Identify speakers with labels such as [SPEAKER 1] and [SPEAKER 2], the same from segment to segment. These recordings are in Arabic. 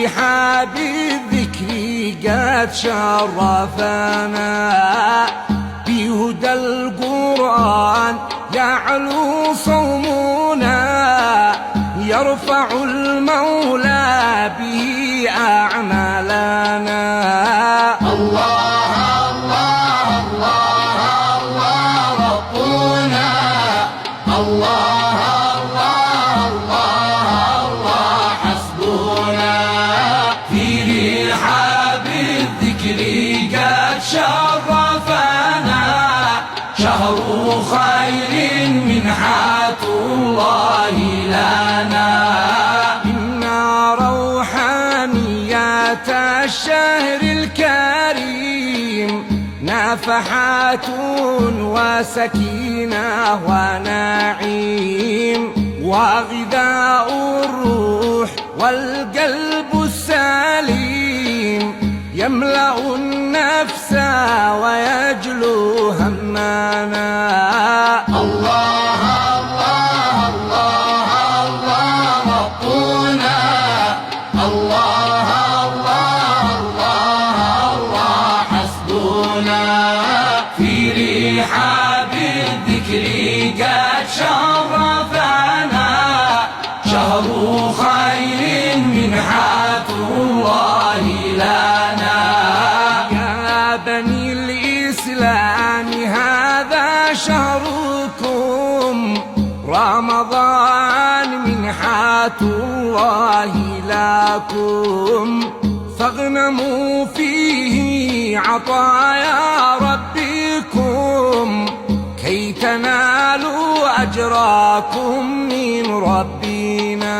[SPEAKER 1] رحاب الذكر قد شرفنا، بهدى القرآن يعلو صومنا، يرفع المولى به أعمالنا. الله الله الله الله ربنا، الله الله الله الله حسبنا، في رحاب الذكر قد شرفنا، شهر خير منحة الله لنا. إن روحانيات الشهر الكريم نفحات وسكينة ونعيم، وغذاء الروح والقلب السليم، يملأ النفس ويجلو همنا. الله الله الله الله ربنا، الله الله الله الله حسبنا، في رحاب الذكر قد شرفنا، شهر خير منحة الله لنا. يا بني الإسلام هذا شهركم، رمضان منحة الله لكم، فاغنموا فيه عطايا ربكم، كي تنالوا أجراكم من ربنا.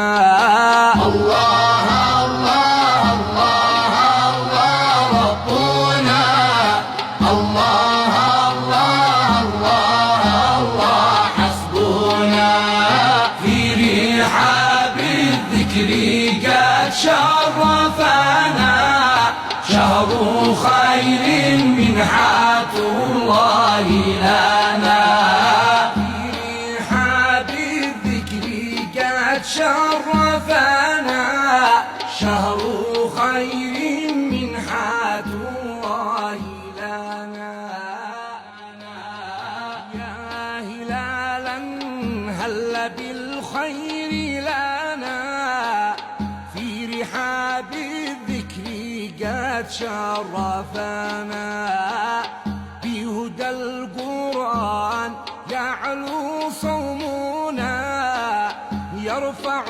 [SPEAKER 1] الله الله الله الله ربنا، الله الله الله الله حسبنا، في رحاب الذكر قد شرفنا، شهر خير منحة الله لنا. في رحاب الذكر قد شرفنا، شهر خير منحة الله لنا. يا هلالا هل بالخير لنا، في رحاب الذكر قد شرفنا، بهدى القرآن يعلو صومنا، يرفع